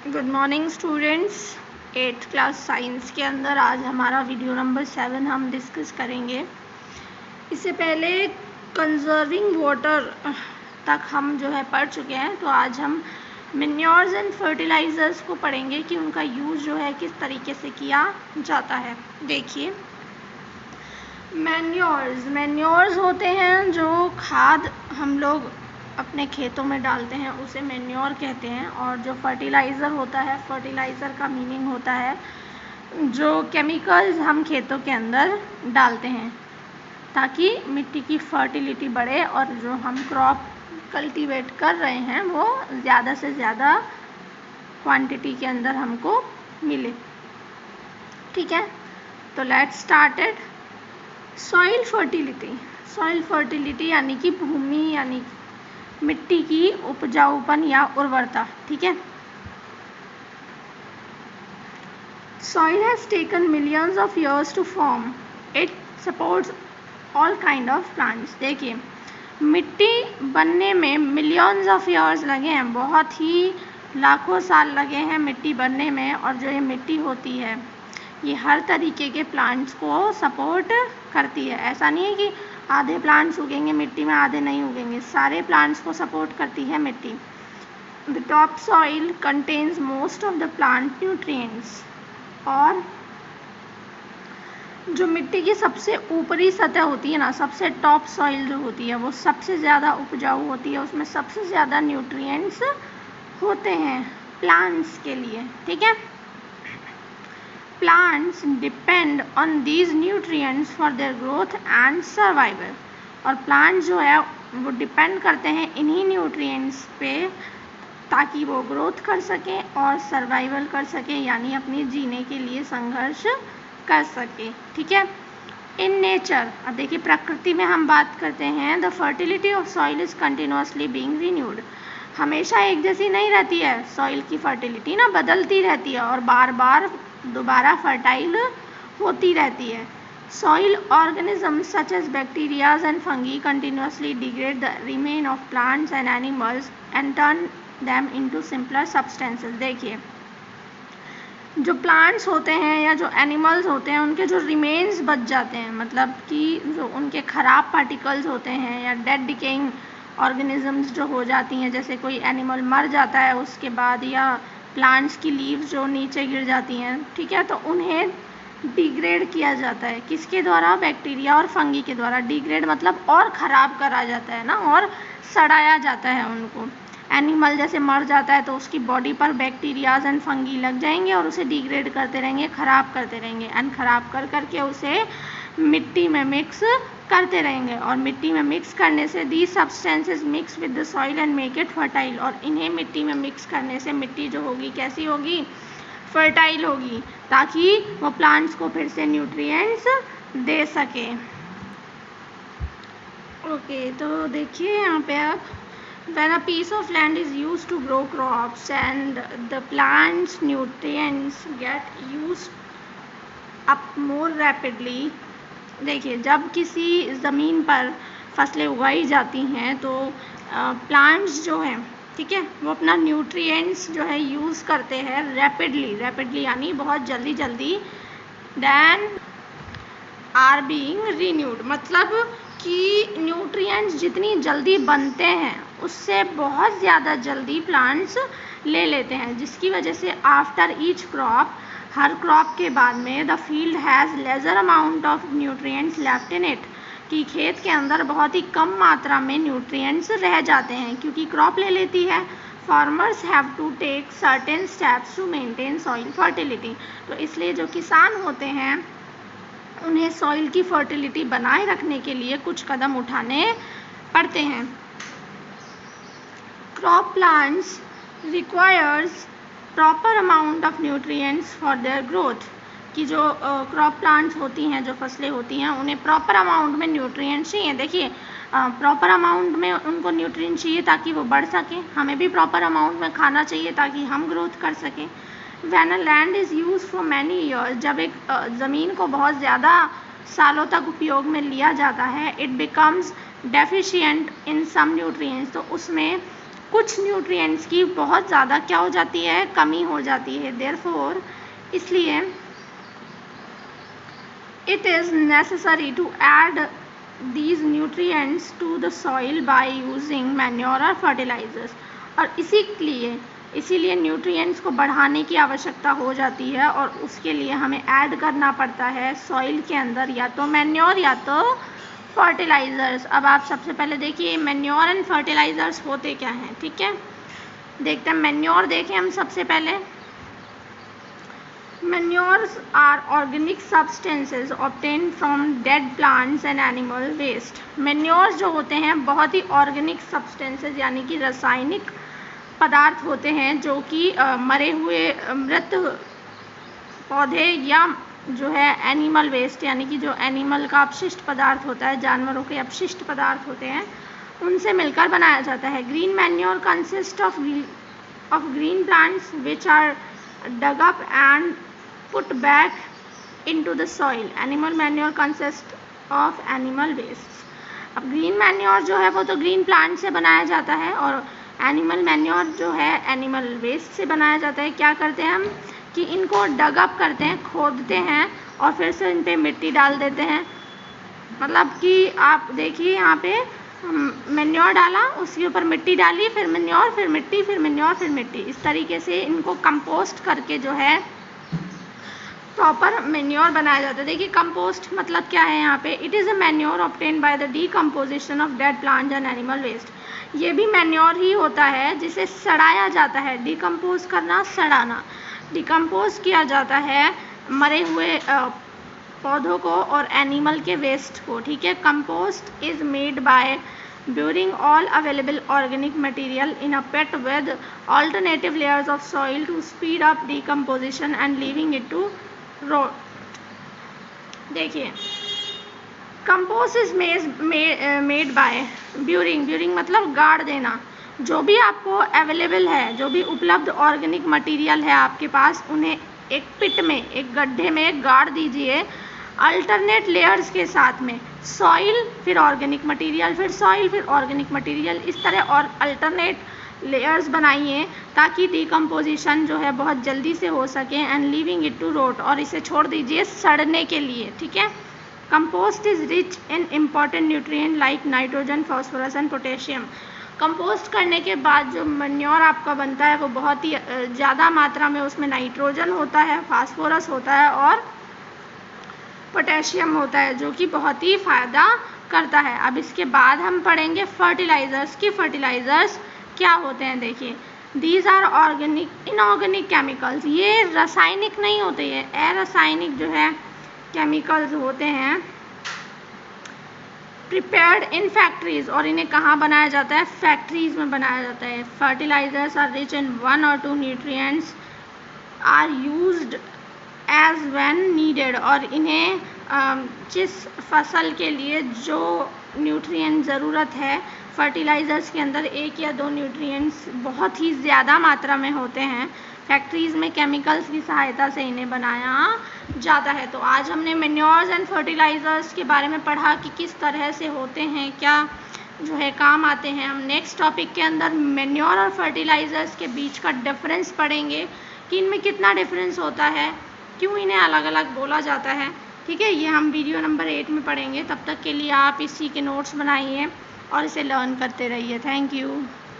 Good morning students. 8th class science के अंदर आज हमारा वीडियो नंबर 7 हम डिस्कस करेंगे। इससे पहले कंजर्विंग वाटर तक हम जो है पढ़ चुके हैं, तो आज हम मैन्योर्स एंड फर्टिलाइज़र्स को पढ़ेंगे कि उनका यूज़ जो है किस तरीके से किया जाता है। देखिए, मैन्योर्स होते हैं जो खाद हम लोग अपने खेतों में डालते हैं, उसे मैन्योर कहते हैं। और जो फर्टिलाइज़र होता है, फर्टिलाइज़र का मीनिंग होता है जो केमिकल्स हम खेतों के अंदर डालते हैं ताकि मिट्टी की फर्टिलिटी बढ़े और जो हम क्रॉप कल्टीवेट कर रहे हैं वो ज़्यादा से ज़्यादा क्वांटिटी के अंदर हमको मिले। ठीक है, तो let's start it. Soil fertility यानी कि भूमि यानी मिट्टी की उपजाऊपन या उर्वरता। ठीक है, soil has taken millions of years to form, it supports all kind of plants. देखिए, मिट्टी बनने में मिलियंस ऑफ ईयर्स लगे हैं, बहुत ही लाखों साल लगे हैं मिट्टी बनने में। और जो ये मिट्टी होती है ये हर तरीके के प्लांट्स को सपोर्ट करती है। ऐसा नहीं है कि आधे प्लांट्स उगेंगे मिट्टी में, आधे नहीं उगेंगे, सारे प्लांट्स को सपोर्ट करती है मिट्टी। The top soil contains most of the plant nutrients. और जो मिट्टी की सबसे ऊपरी सतह होती है ना, सबसे टॉप सॉइल जो होती है वो सबसे ज़्यादा उपजाऊ होती है, उसमें सबसे ज़्यादा न्यूट्रिएंट्स होते हैं प्लांट्स के लिए। ठीक है, plants depend on these nutrients for their growth and survival। और plants जो है वो डिपेंड करते हैं इन्हीं न्यूट्रिएंट्स पे ताकि वो ग्रोथ कर सकें और सर्वाइवल कर सकें, यानी अपनी जीने के लिए संघर्ष कर सके। ठीक है, इन नेचर, अब देखिए प्रकृति में हम बात करते हैं, the fertility of soil is continuously being renewed. हमेशा एक जैसी नहीं रहती है सॉइल की फर्टिलिटी ना, बदलती रहती है और बार बार दोबारा फर्टाइल होती रहती है। Soil organisms such as bacterias and fungi continuously degrade the remain of plants and animals and turn them into simpler substances. देखिए, जो प्लांट्स होते हैं या जो एनिमल्स होते हैं उनके जो रिमेन्स बच जाते हैं, मतलब कि जो उनके ख़राब पार्टिकल्स होते हैं या डेड डिकेइंग ऑर्गेनिजम्स जो हो जाती हैं, जैसे कोई एनिमल मर जाता है उसके बाद, या प्लांट्स की लीव्स जो नीचे गिर जाती हैं, ठीक है, तो उन्हें डिग्रेड किया जाता है। किसके द्वारा? बैक्टीरिया और फंगी के द्वारा। डिग्रेड मतलब और ख़राब करा जाता है ना, और सड़ाया जाता है उनको। एनिमल जैसे मर जाता है तो उसकी बॉडी पर बैक्टीरियाज एंड फंगी लग जाएंगे और उसे डिग्रेड करते रहेंगे, ख़राब करते रहेंगे, एंड ख़राब कर करके उसे मिट्टी में मिक्स करते रहेंगे। और मिट्टी में मिक्स करने से the substances mix with the soil and make it fertile. और इन्हें मिट्टी में मिक्स करने से मिट्टी जो होगी कैसी होगी? फर्टाइल होगी, ताकि वो प्लांट्स को फिर से न्यूट्रिएंट्स दे सके। ओके, तो देखिए यहाँ पे आप, when a piece of land is used to grow crops and the plants nutrients get used up more rapidly। देखिए, जब किसी ज़मीन पर फसलें उगाई जाती हैं तो प्लांट्स जो हैं, ठीक है, वो अपना न्यूट्रिएंट्स जो है यूज़ करते हैं रैपिडली यानी बहुत जल्दी देन आर बीइंग रिन्यूड। मतलब कि न्यूट्रिएंट्स जितनी जल्दी बनते हैं उससे बहुत ज़्यादा जल्दी प्लांट्स ले लेते हैं, जिसकी वजह से आफ्टर ईच क्रॉप, हर क्रॉप के बाद में, the field has lesser amount of nutrients left in it, कि खेत के अंदर बहुत ही कम मात्रा में न्यूट्रिएंट्स रह जाते हैं क्योंकि क्रॉप ले लेती है। Farmers have to take certain steps to maintain soil fertility. तो इसलिए जो किसान होते हैं उन्हें सॉइल की फर्टिलिटी बनाए रखने के लिए कुछ कदम उठाने पड़ते हैं। Crop plants requires proper amount of nutrients for their growth, कि जो क्रॉप प्लांट्स होती हैं, जो फसलें होती हैं, उन्हें प्रॉपर अमाउंट में न्यूट्रिएंट्स चाहिए। देखिए, प्रॉपर अमाउंट में उनको न्यूट्रिएंट्स चाहिए ताकि वो बढ़ सकें, हमें भी प्रॉपर अमाउंट में खाना चाहिए ताकि हम ग्रोथ कर सकें। When a land is used for many years, जब एक ज़मीन को बहुत ज़्यादा सालों तक उपयोग में लिया जाता है, it becomes deficient in some nutrients, तो उसमें कुछ न्यूट्रिएंट्स की बहुत ज़्यादा क्या हो जाती है, कमी हो जाती है। देयरफॉर इसलिए it is necessary to add these nutrients to the soil by using manure or fertilizers। और इसीलिए न्यूट्रिएंट्स को बढ़ाने की आवश्यकता हो जाती है और उसके लिए हमें ऐड करना पड़ता है सॉइल के अंदर या तो मैन्योर या तो फर्टिलाइजर्स। अब आप सबसे पहले देखिए मैन्योर एंड फर्टिलाइजर्स होते क्या हैं, ठीक है। देखते हैं मैन्योर, देखें हम सबसे पहले। Manures are organic substances obtained from dead plants and animal waste। Manures जो होते हैं बहुत ही ऑर्गेनिक सब्सटेंसेस यानी कि रासायनिक पदार्थ होते हैं जो कि मरे हुए मृत पौधे या जो है एनिमल वेस्ट यानी कि जो एनिमल का अपशिष्ट पदार्थ होता है, जानवरों के अपशिष्ट पदार्थ होते हैं, उनसे मिलकर बनाया जाता है। Green manure consist of green plants which are dug up and put back into the soil। Animal manure consists of animal waste। अब ग्रीन मैन्योर जो है वो तो ग्रीन प्लांट से बनाया जाता है और एनिमल मैन्योर जो है एनिमल वेस्ट से बनाया जाता है। क्या करते हैं हम कि इनको डग अप करते हैं, खोदते हैं और फिर से इन पे मिट्टी डाल देते हैं। मतलब कि आप देखिए यहाँ पे मैन्योर डाला, उसके ऊपर मिट्टी डाली, फिर मैन्योर, फिर मिट्टी, फिर मैन्योर, फिर मिट्टी। इस तरीके से इनको कंपोस्ट करके जो है प्रॉपर मैन्योर बनाया जाता है। देखिए कंपोस्ट मतलब क्या है यहाँ पे, it is a manure obtain by the decomposition of dead plants and animal waste. ये भी मैन्योर ही होता है जिसे सड़ाया जाता है। डीकम्पोज करना, सड़ाना। डिकम्पोज किया जाता है मरे हुए पौधों को और एनिमल के वेस्ट को, ठीक है। Compost is made by burying all available organic material in a pit with alternative layers of soil to speed up decomposition and leaving it to rot। देखिए कंपोस्ट इज मेड बाय ब्यूरिंग मतलब गाड़ देना। जो भी आपको अवेलेबल है, जो भी उपलब्ध ऑर्गेनिक मटेरियल है आपके पास, उन्हें एक पिट में, एक गड्ढे में गाड़ दीजिए अल्टरनेट लेयर्स के साथ में। सॉइल फिर ऑर्गेनिक मटेरियल, फिर सॉइल, फिर ऑर्गेनिक मटेरियल, इस तरह और अल्टरनेट लेयर्स बनाइए ताकि डिकम्पोजिशन जो है बहुत जल्दी से हो सके। And leaving it to rot, और इसे छोड़ दीजिए सड़ने के लिए, ठीक है। Compost is rich in important nutrient like nitrogen, phosphorus and potassium. Compost करने के बाद जो मैन्योर आपका बनता है वो बहुत ही ज़्यादा मात्रा में उसमें नाइट्रोजन होता है, फास्फोरस होता है और पोटेशियम होता है, जो कि बहुत ही फ़ायदा करता है। अब इसके बाद हम पढ़ेंगे फर्टिलाइज़र्स की। फर्टिलाइज़र्स क्या होते हैं, देखिए these are organic inorganic chemicals. ये रासायनिक नहीं होते, ये अरासायनिक जो है केमिकल्स होते हैं, प्रिपेयर्ड इन फैक्ट्रीज। और इन्हें कहाँ बनाया जाता है, फैक्ट्रीज में बनाया जाता है। Fertilisers are rich in 1 or 2 nutrients are used as when needed. और इन्हें जिस फसल के लिए जो न्यूट्रिएंट ज़रूरत है, फर्टिलाइज़र्स के अंदर 1 या 2 न्यूट्रिएंट्स बहुत ही ज़्यादा मात्रा में होते हैं। फैक्ट्रीज़ में केमिकल्स की सहायता से इन्हें बनाया जाता है। तो आज हमने मैन्योर्स एंड फर्टिलाइज़र्स के बारे में पढ़ा कि किस तरह से होते हैं, क्या जो है काम आते हैं। हम नेक्स्ट टॉपिक के अंदर मैन्योर और फर्टिलाइज़र्स के बीच का डिफरेंस पढ़ेंगे कि इनमें कितना डिफरेंस होता है, क्यों इन्हें अलग अलग बोला जाता है, ठीक है। ये हम वीडियो नंबर 8 में पढ़ेंगे। तब तक के लिए आप इसी के नोट्स बनाइए और इसे लर्न करते रहिए। Thank you.